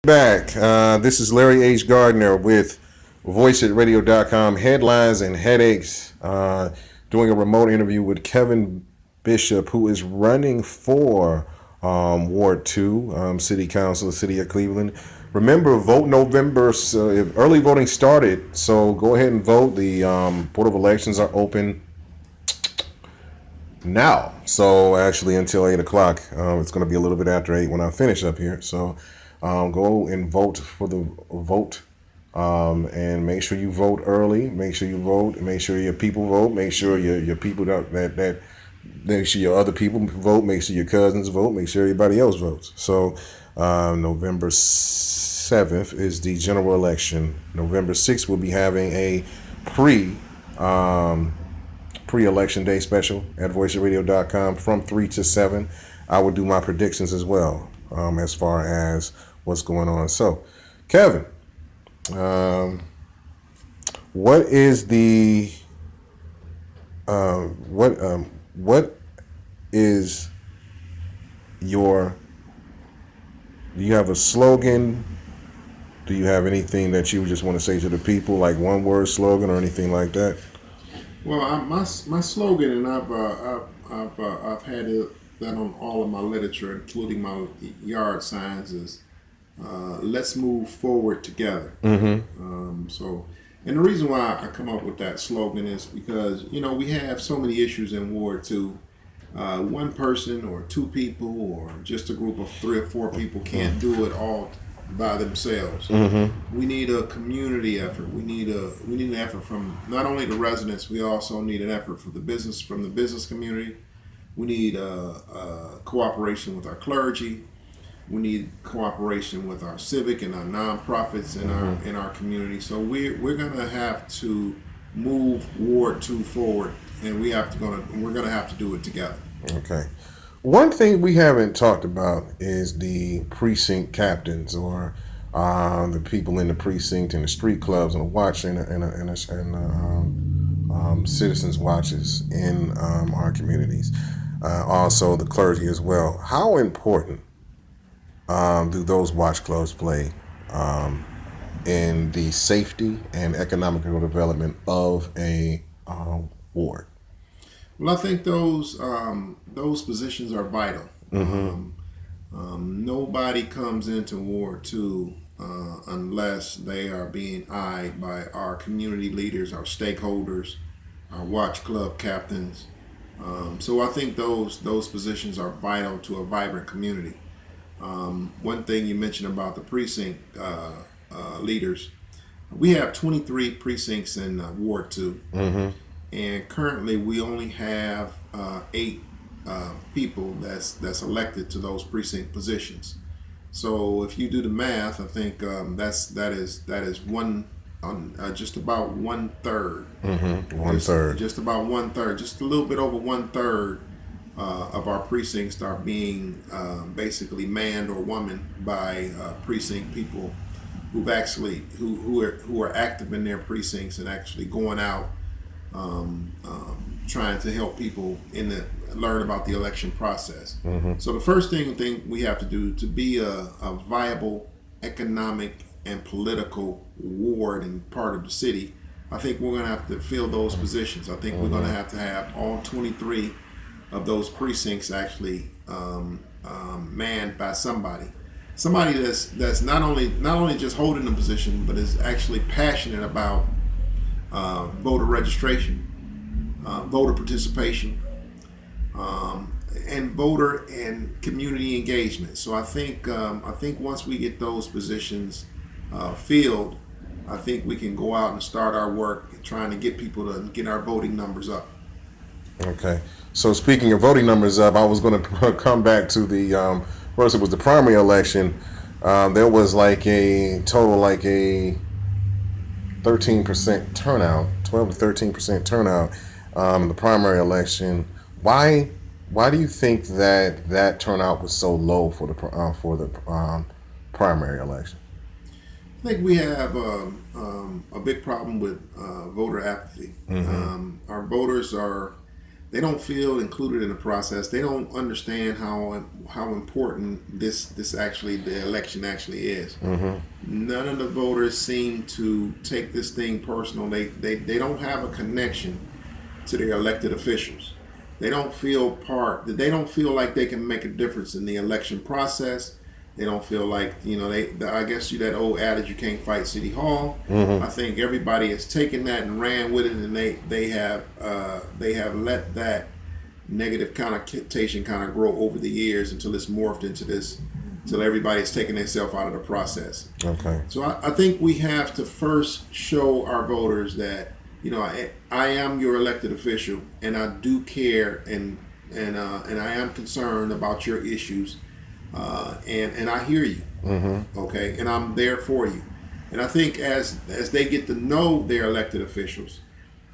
Back. This is Larry H. Gardner with VoiceItRadio.com. Headlines and headaches. Doing a remote interview with Kevin Bishop, who is running for Ward 2, City Council, the City of Cleveland. Remember, vote November. So early voting started, so go ahead and vote. The Board of Elections are open now. So actually until 8 o'clock. It's going to be a little bit after 8 when I finish up here. So go and vote for the vote. And make sure you vote early. Make sure you vote. Make sure your people vote. Make sure your people that make sure your other people vote. Make sure your cousins vote. Make sure everybody else votes. So November 7th is the general election. November 6th we'll be having a pre-election day special at voiceradio.com from 3 to 7. I will do my predictions as well as far as what's going on. So, Kevin, what is the what is your, do you have a slogan? Do you have anything that you just want to say to the people, like one word slogan or anything like that? Well, my slogan, and I've had that on all of my literature, including my yard signs, is "Let's move forward together." So, and the reason why I come up with that slogan is because we have so many issues in Ward 2. One person or two people or just a group of 3 or 4 people can't do it all by themselves. We need a community effort. We need an effort from not only the residents. We also need an effort from the business community. We need cooperation with our clergy. We need cooperation with our civic and our nonprofits in our community. So we're gonna have to move Ward 2 forward, and we're gonna have to do it together. Okay. One thing we haven't talked about is the precinct captains, or the people in the precinct and the street clubs and the watch and citizens watches in our communities. Also the clergy as well. How important do those watch clubs play in the safety and economical development of a ward? Well, I think those positions are vital. Nobody comes into Ward 2 unless they are being eyed by our community leaders, our stakeholders, our watch club captains. So I think those positions are vital to a vibrant community. One thing you mentioned about the precinct leaders, we have 23 precincts in Ward 2. And currently we only have 8 people that's elected to those precinct positions. So if you do the math, I think that is one just about 1/3. Just about 1/3, just a little bit over 1/3 of our precincts are being basically manned or womaned by precinct people who are active in their precincts and actually going out. Trying to help people learn about the election process. So the first thing we have to do to be a viable economic and political ward and part of the city, I think we're going to have to fill those positions. I think we're going to have all 23 of those precincts actually manned by somebody that's not only just holding the position, but is actually passionate about voter registration, voter participation, and voter and community engagement. So I think once we get those positions filled, I think we can go out and start our work trying to get people to get our voting numbers up. Okay. So speaking of voting numbers up, I was going to come back to the first. It was the primary election. There was like a total 13% turnout, 12 to 13% turnout in the primary election. Why do you think that turnout was so low for the primary election? I think we have a big problem with voter apathy. Our voters are They don't feel included in the process. They don't understand how important this actually the election actually is. None of the voters seem to take this thing personal. They don't have a connection to their elected officials. They don't feel part. They don't feel like they can make a difference in the election process. They don't feel like I guess that old adage, you can't fight City Hall. I think everybody has taken that and ran with it, and they have let that negative connotation kind of grow over the years until it's morphed into this, until everybody's taken themselves out of the process. Okay. So I think we have to first show our voters that I am your elected official, and I do care, and I am concerned about your issues, and I hear you. Okay, and I'm there for you. And I think as they get to know their elected officials,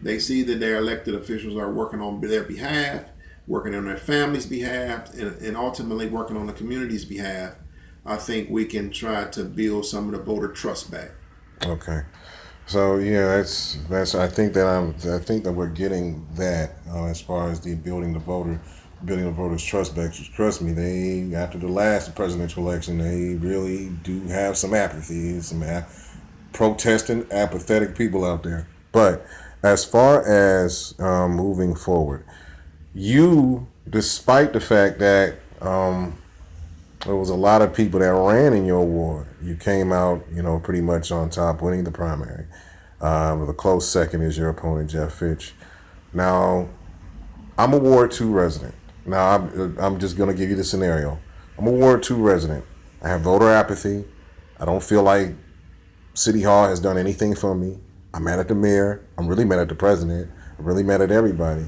they see that their elected officials are working on their behalf, working on their family's behalf, and ultimately working on the community's behalf. I think we can try to build some of the voter trust back. Okay. So yeah, that's. I think that we're getting that as far as building the voters' trust back. Trust me, they after the last presidential election, they really do have some apathy, protesting, apathetic people out there. But as far as moving forward, you, despite the fact that there was a lot of people that ran in your ward, you came out, pretty much on top, winning the primary. With a close second is your opponent, Jeff Fitch. Now, I'm a Ward 2 resident. Now, I'm just going to give you the scenario. I'm a Ward 2 resident. I have voter apathy. I don't feel like City Hall has done anything for me. I'm mad at the mayor. I'm really mad at the president. I'm really mad at everybody.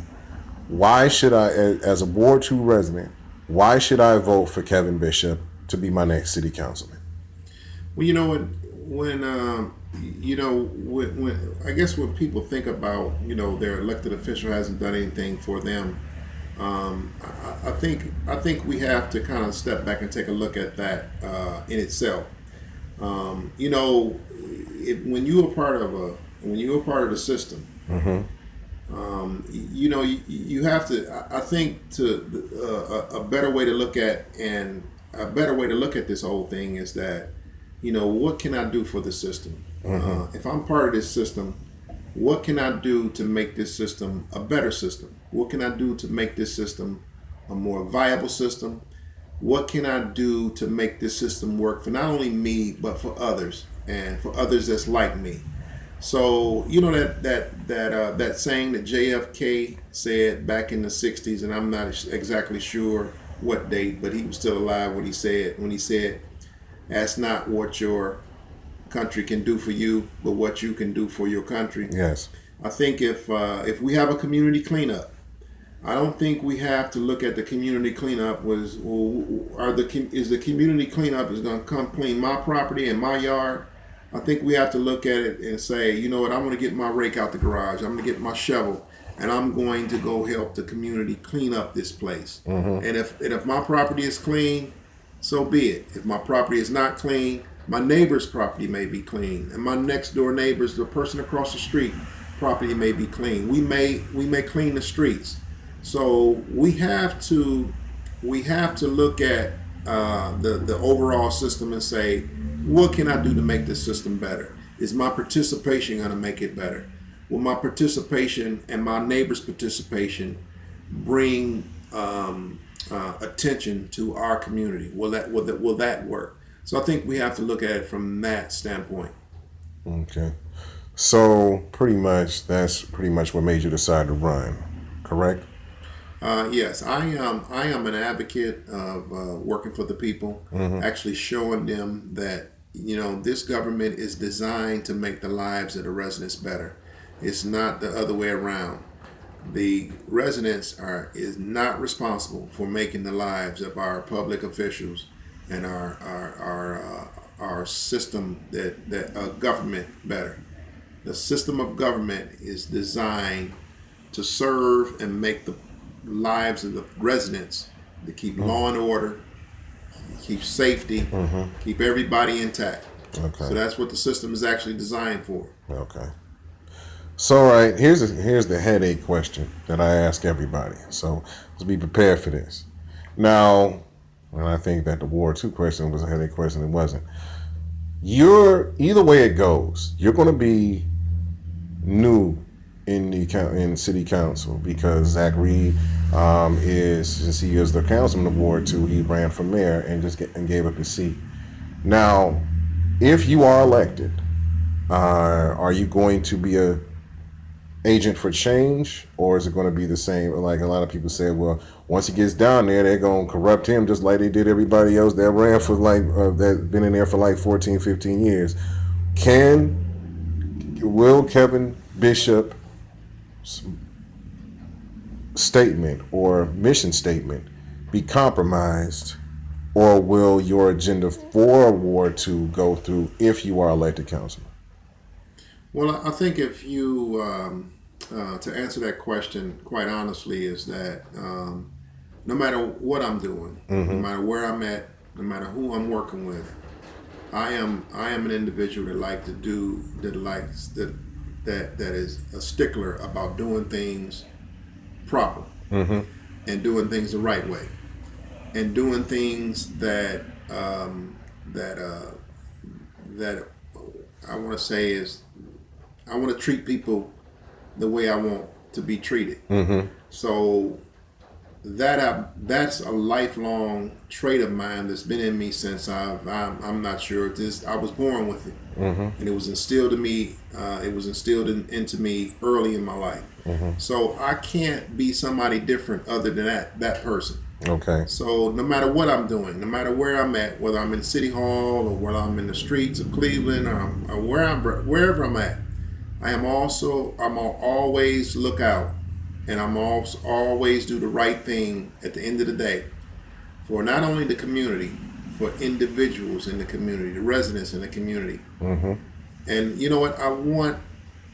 Why should I, as a Ward 2 resident, why should I vote for Kevin Bishop to be my next city councilman? Well, you know what? When I guess when people think about their elected official hasn't done anything for them, I think we have to kind of step back and take a look at that in itself. When you're a part of the system, you have to. I think a better way to look at this whole thing is that what can I do for the system? If I'm part of this system, what can I do to make this system a better system? What can I do to make this system a more viable system? What can I do to make this system work for not only me but for others, and for others that's like me? So that saying that JFK said back in the '60s, and I'm not exactly sure what date, but he was still alive when he said, "Ask not what your country can do for you, but what you can do for your country." Yes. I think if we have a community cleanup, I don't think we have to look at the community cleanup is the community cleanup is going to come clean my property and my yard. I think we have to look at it and say, you know what, I'm going to get my rake out the garage. I'm going to get my shovel, and I'm going to go help the community clean up this place. And if my property is clean, so be it. If my property is not clean, my neighbor's property may be clean, and my next door neighbor's, the person across the street, property may be clean. We may clean the streets. So we have to look at the overall system and say, what can I do to make this system better? Is my participation going to make it better? Will my participation and my neighbor's participation bring attention to our community? Will that work? So I think we have to look at it from that standpoint. Okay. So that's pretty much what made you decide to run, correct? Yes, I am an advocate of working for the people, actually showing them that this government is designed to make the lives of the residents better. It's not the other way around. The residents is not responsible for making the lives of our public officials and our system that government better. The system of government is designed to serve and make the lives of the residents, to keep law and order, keep safety, keep everybody intact. Okay. So that's what the system is actually designed for. Okay. So, all right, here's the headache question that I ask everybody. So, let's be prepared for this. Now, and I think that the War II question was a headache question. It wasn't. You're either way it goes. You're going to be new in in city council because Zach Reed is, since he is the councilman of Ward 2, he ran for mayor and and gave up his seat. Now, if you are elected, are you going to be a agent for change, or is it going to be the same? Like a lot of people say, well, once he gets down there, they're going to corrupt him just like they did everybody else that ran for that been in there for like 14, 15 years. Will Kevin Bishop's statement or mission statement be compromised, or will your agenda for Ward 2 go through if you are elected councilman? Well, I think if you to answer that question quite honestly is that no matter what I'm doing, no matter where I'm at, no matter who I'm working with, I am an individual that is a stickler about doing things proper and doing things the right way and doing things that that I want to say is I want to treat people the way I want to be treated. So that's a lifelong trait of mine that's been in me since I'm not sure this I was born with it, and it was instilled in me. It was instilled into me early in my life. So I can't be somebody different other than that person. Okay. So no matter what I'm doing, no matter where I'm at, whether I'm in City Hall or whether I'm in the streets of Cleveland or wherever I'm at, I'm always look out, and I'm also always do the right thing at the end of the day for not only the community, for individuals in the community, the residents in the community. And you know what? I want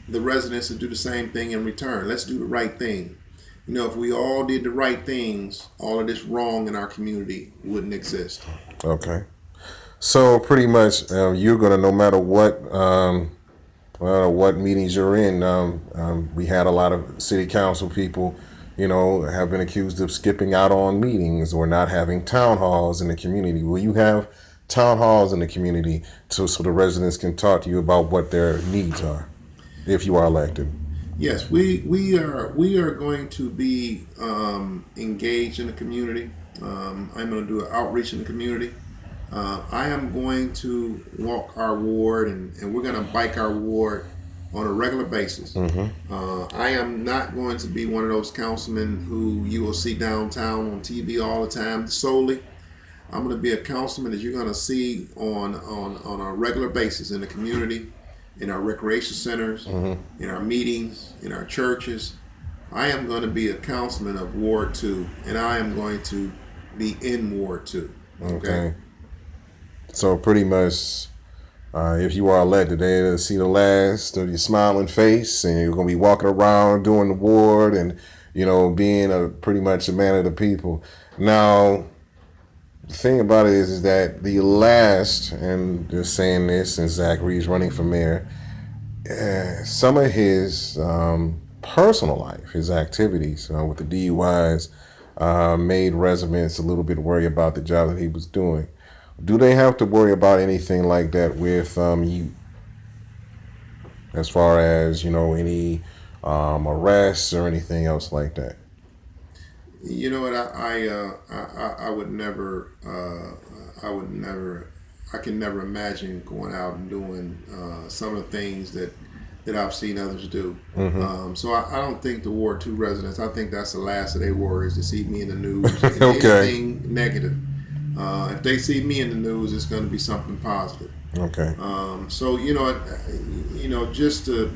the residents to do the same thing in return. Let's do the right thing. You know, if we all did the right things, all of this wrong in our community wouldn't exist. Okay. So pretty much, you're gonna, no matter what meetings you're in. We had a lot of city council people, have been accused of skipping out on meetings or not having town halls in the community. Will you have town halls in the community so the residents can talk to you about what their needs are if you are elected? Yes, we are going to be engaged in the community. I'm going to do an outreach in the community. I am going to walk our ward and we're going to bike our ward on a regular basis. I am not going to be one of those councilmen who you will see downtown on TV all the time solely. I'm going to be a councilman that you're going to see on a regular basis in the community, in our recreation centers, in our meetings, in our churches. I am going to be a councilman of Ward 2, and I am going to be in Ward 2. Okay. So pretty much, if you are elected, they'll see the last of your smiling face, and you're going to be walking around doing the ward and, being pretty much a man of the people. Now, the thing about it is that the last, and just saying this since Zachary's running for mayor, some of his personal life, his activities with the DUIs, made residents a little bit worried about the job that he was doing. Do they have to worry about anything like that with you, as far as any arrests or anything else like that? You know what? I would never. I can never imagine going out and doing some of the things that I've seen others do. So I don't think the Ward 2 residents. I think that's the last of their worries to see me in the news. Anything negative. If they see me in the news, it's going to be something positive. Okay. So just to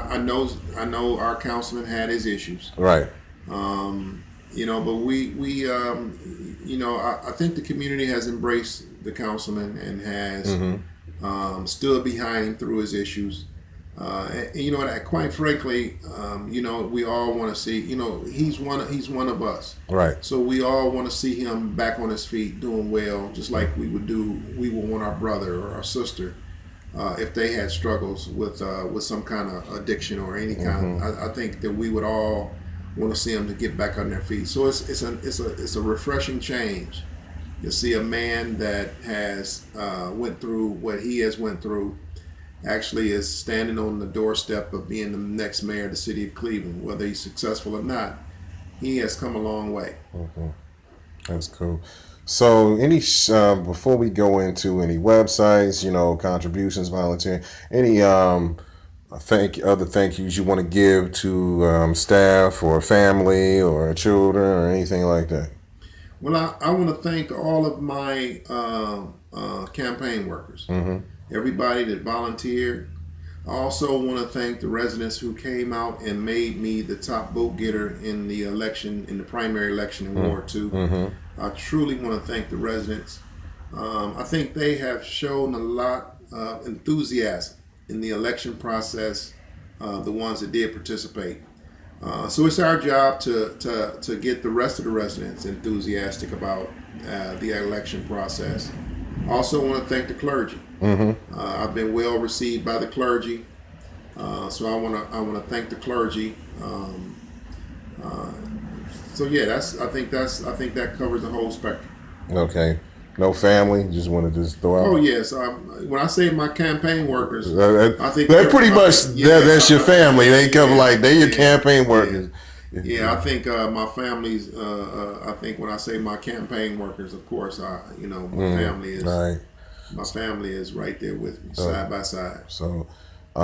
I know our councilman had his issues. Right. But I think the community has embraced the councilman and has stood behind him through his issues. And quite frankly, we all want to see, he's one of us. Right. So we all want to see him back on his feet, doing well, just like we would want our brother or our sister if they had struggles with some kind of addiction or any kind. I think that we would all want to see them to get back on their feet. So it's a refreshing change. You see a man that has went through what he has went through, actually is standing on the doorstep of being the next mayor of the city of Cleveland. Whether he's successful or not, he has come a long way. That's cool. So, any before we go into any websites, contributions, volunteering, any other thank yous you want to give to staff or family or children or anything like that? Well, I want to thank all of my campaign workers, everybody that volunteered. I also want to thank the residents who came out and made me the top vote getter in the election, in the primary election in Ward 2. I truly want to thank the residents. I think they have shown a lot of enthusiasm in the election process, the ones that did participate. So it's our job to get the rest of the residents enthusiastic about the election process. Also want to thank the clergy. I've been well received by the clergy, so I want to thank the clergy. So yeah, I think that covers the whole spectrum. Okay. No family. Just want to just throw out. Oh yes, when I say my campaign workers, I think they're pretty much that's your family. They come like they're your campaign workers. Yeah, I think my family's. I think when I say my campaign workers, of course, my family is. Right. My family is right there with me, side by side. So, so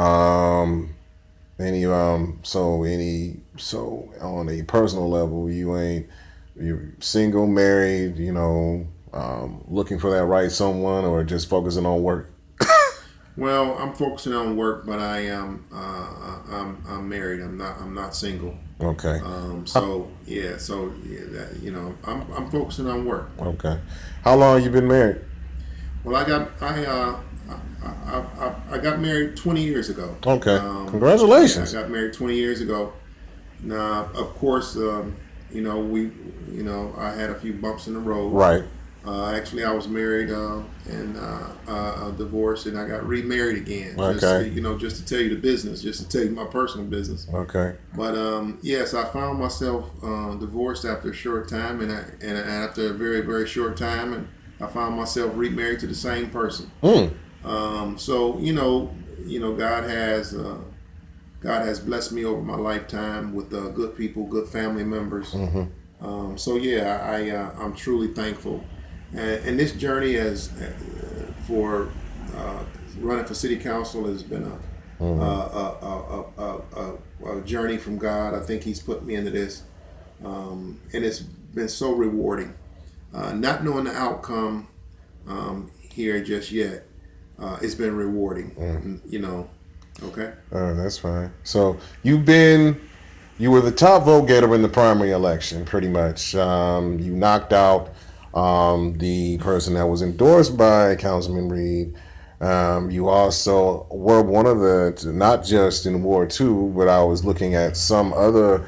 on a personal level, you're single, married, looking for that right someone, or just focusing on work? Well, I'm focusing on work, but I am I'm married. I'm not single. Okay. I'm focusing on work. Okay. How long you been married? Well, I got married 20 years ago. Okay. Congratulations. Yeah, I got married 20 years ago. Now, of course, I had a few bumps in the road. Right. Actually, I was married and divorced, and I got remarried again. Okay. Just to tell you the business, just to tell you my personal business. Okay. But yes, I found myself divorced after a short time, and after a very, very short time, and I found myself remarried to the same person. So God has blessed me over my lifetime with good people, good family members. So yeah, I'm truly thankful. And this journey for running for city council has been a journey from God. I think He's put me into this, and it's been so rewarding. Not knowing the outcome here just yet, it's been rewarding. Okay. Oh, that's fine. So you were the top vote getter in the primary election, pretty much. You knocked out the person that was endorsed by Councilman Reed. You also were one of not just in Ward 2, but I was looking at some other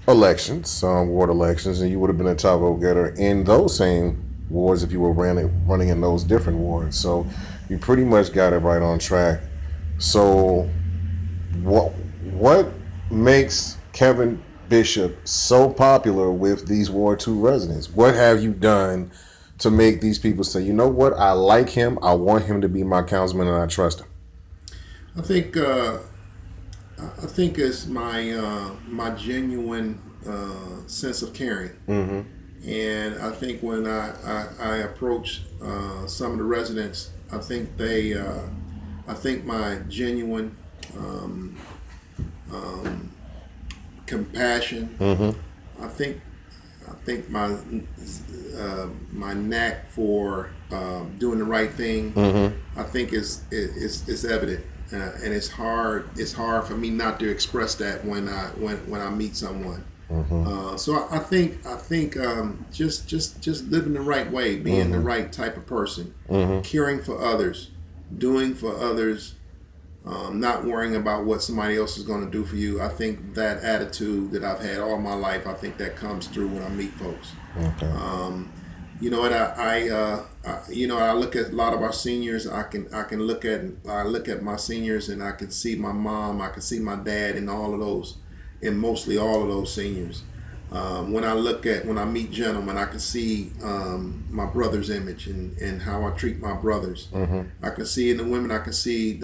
elections, ward elections, and you would have been a top vote getter in those same wards if you were running in those different wards. So you pretty much got it right on track. So what makes Kevin Bishop so popular with these Ward 2 residents? What have you done to make these people say, you know what, I like him, I want him to be my councilman, and I trust him? I think it's my genuine sense of caring, and I think when I approach some of the residents, I think my genuine compassion. I think my knack for doing the right thing. I think is evident, and it's hard for me not to express that when I meet someone. So I think just living the right way, being the right type of person, caring for others, doing for others, not worrying about what somebody else is going to do for you. I think that attitude that I've had all my life, I think that comes through when I meet folks. You know what you know, I look at a lot of our seniors. I look at my seniors, and I can see my mom. I can see my dad, and all of those, and mostly all of those seniors. When I meet gentlemen, I can see my brother's image and how I treat my brothers. I can see in the women. I can see